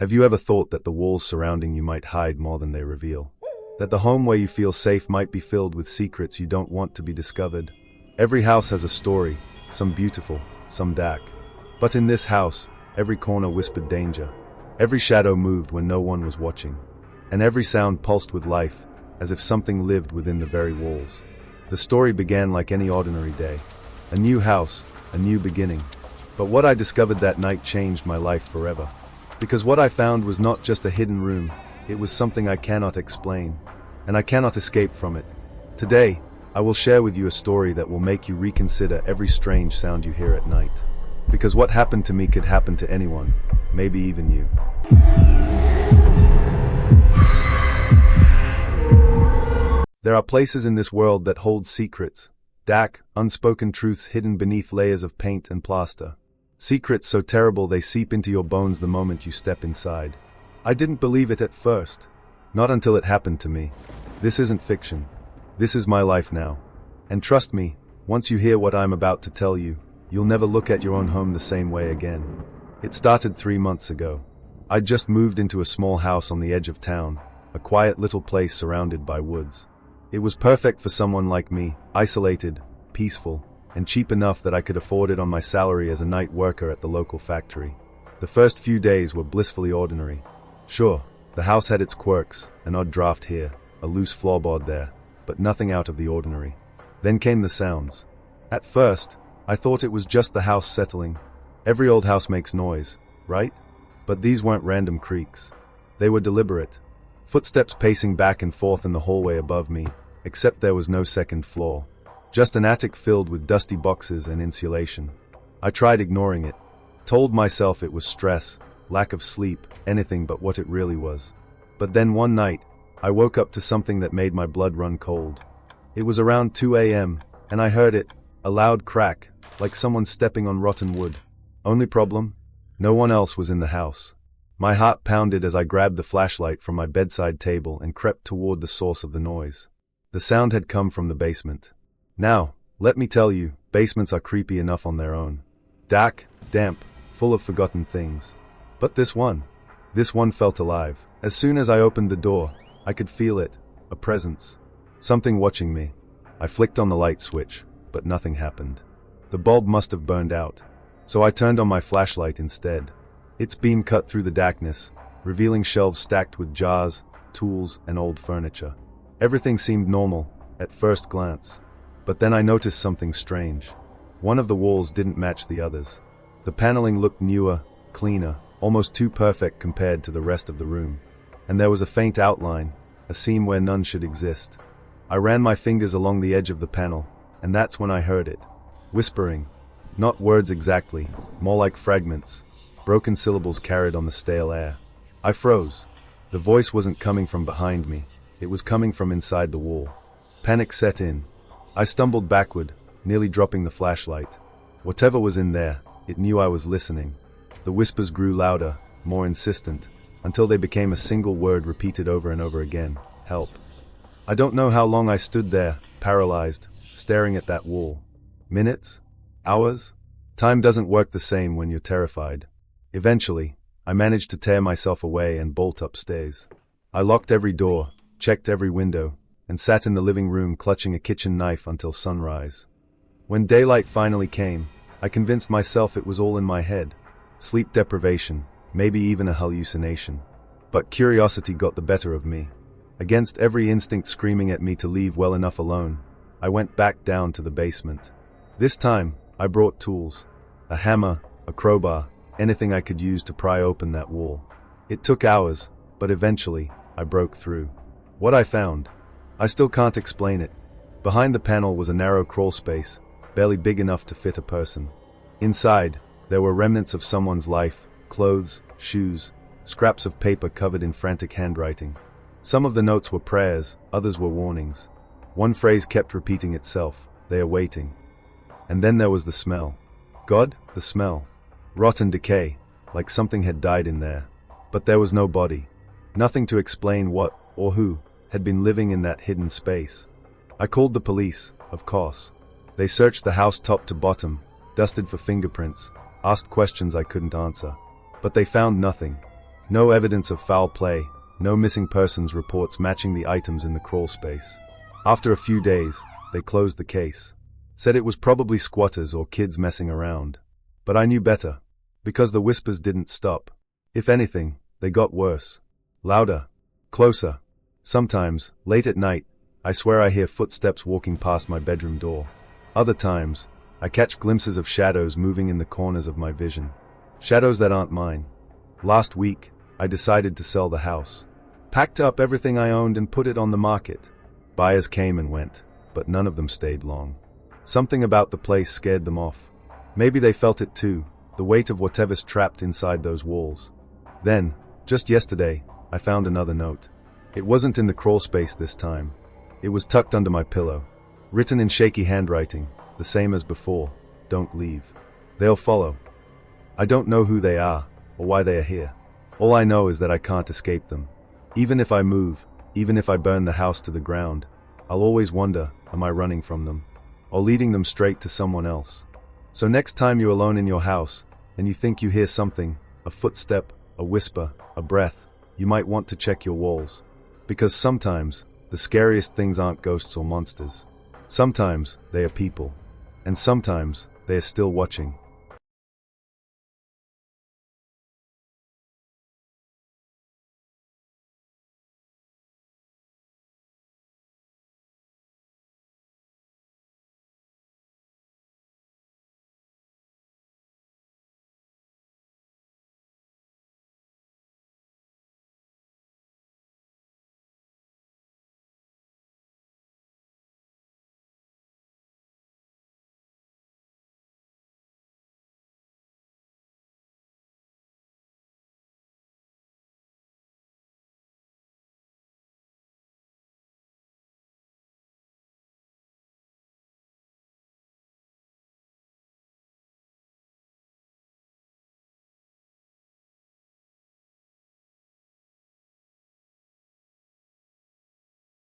Have you ever thought that the walls surrounding you might hide more than they reveal? That the home where you feel safe might be filled with secrets you don't want to be discovered? Every house has a story, some beautiful, some dark. But in this house, every corner whispered danger. Every shadow moved when no one was watching. And every sound pulsed with life, as if something lived within the very walls. The story began like any ordinary day. A new house, a new beginning. But what I discovered that night changed my life forever. Because what I found was not just a hidden room, it was something I cannot explain, and I cannot escape from it. Today, I will share with you a story that will make you reconsider every strange sound you hear at night. Because what happened to me could happen to anyone, maybe even you. There are places in this world that hold secrets, dark, unspoken truths hidden beneath layers of paint and plaster. Secrets so terrible they seep into your bones the moment you step inside. I didn't believe it at first. Not until it happened to me. This isn't fiction. This is my life now. And trust me, once you hear what I'm about to tell you, you'll never look at your own home the same way again. It started 3 months ago. I'd just moved into a small house on the edge of town, a quiet little place surrounded by woods. It was perfect for someone like me, isolated, peaceful, and cheap enough that I could afford it on my salary as a night worker at the local factory. The first few days were blissfully ordinary. Sure, the house had its quirks, an odd draft here, a loose floorboard there, but nothing out of the ordinary. Then came the sounds. At first, I thought it was just the house settling. Every old house makes noise, right? But these weren't random creaks. They were deliberate. Footsteps pacing back and forth in the hallway above me, except there was no second floor. Just an attic filled with dusty boxes and insulation. I tried ignoring it, told myself it was stress, lack of sleep, anything but what it really was. But then one night, I woke up to something that made my blood run cold. It was around 2 a.m., and I heard it, a loud crack, like someone stepping on rotten wood. Only problem? No one else was in the house. My heart pounded as I grabbed the flashlight from my bedside table and crept toward the source of the noise. The sound had come from the basement. Now, let me tell you, basements are creepy enough on their own. Dark, damp, full of forgotten things. But this one felt alive. As soon as I opened the door, I could feel it, a presence. Something watching me. I flicked on the light switch, but nothing happened. The bulb must have burned out. So I turned on my flashlight instead. Its beam cut through the darkness, revealing shelves stacked with jars, tools, and old furniture. Everything seemed normal, at first glance. But then I noticed something strange. One of the walls didn't match the others. The paneling looked newer, cleaner, almost too perfect compared to the rest of the room. And there was a faint outline, a seam where none should exist. I ran my fingers along the edge of the panel, and that's when I heard it. Whispering. Not words exactly, more like fragments, broken syllables carried on the stale air. I froze. The voice wasn't coming from behind me. It was coming from inside the wall. Panic set in. I stumbled backward, nearly dropping the flashlight. Whatever was in there, it knew I was listening. The whispers grew louder, more insistent, until they became a single word repeated over and over again. Help. I don't know how long I stood there, paralyzed, staring at that wall. Minutes? Hours? Time doesn't work the same when you're terrified. Eventually, I managed to tear myself away and bolt upstairs. I locked every door, checked every window, and sat in the living room clutching a kitchen knife until sunrise. When daylight finally came, I convinced myself it was all in my head. Sleep deprivation, maybe even a hallucination. But curiosity got the better of me. Against every instinct screaming at me to leave well enough alone, I went back down to the basement. This time, I brought tools. A hammer, a crowbar, anything I could use to pry open that wall. It took hours, but eventually, I broke through. What I found, I still can't explain it. Behind the panel was a narrow crawl space, barely big enough to fit a person. Inside, there were remnants of someone's life, clothes, shoes, scraps of paper covered in frantic handwriting. Some of the notes were prayers, others were warnings. One phrase kept repeating itself, "They are waiting." And then there was the smell. God, the smell. Rotten decay, like something had died in there. But there was no body. Nothing to explain what, or who, had been living in that hidden space. I called the police, of course. They searched the house top to bottom, dusted for fingerprints, asked questions I couldn't answer. But they found nothing. No evidence of foul play, no missing persons reports matching the items in the crawl space. After a few days, they closed the case. Said it was probably squatters or kids messing around. But I knew better, because the whispers didn't stop. If anything, they got worse. Louder. Closer. Sometimes, late at night, I swear I hear footsteps walking past my bedroom door. Other times, I catch glimpses of shadows moving in the corners of my vision. Shadows that aren't mine. Last week, I decided to sell the house. Packed up everything I owned and put it on the market. Buyers came and went, but none of them stayed long. Something about the place scared them off. Maybe they felt it too, the weight of whatever's trapped inside those walls. Then, just yesterday, I found another note. It wasn't in the crawl space this time. It was tucked under my pillow. Written in shaky handwriting, the same as before. Don't leave. They'll follow. I don't know who they are, or why they are here. All I know is that I can't escape them. Even if I move, even if I burn the house to the ground, I'll always wonder, am I running from them? Or leading them straight to someone else? So next time you're alone in your house, and you think you hear something, a footstep, a whisper, a breath, you might want to check your walls. Because sometimes, the scariest things aren't ghosts or monsters. Sometimes, they are people. And sometimes, they are still watching.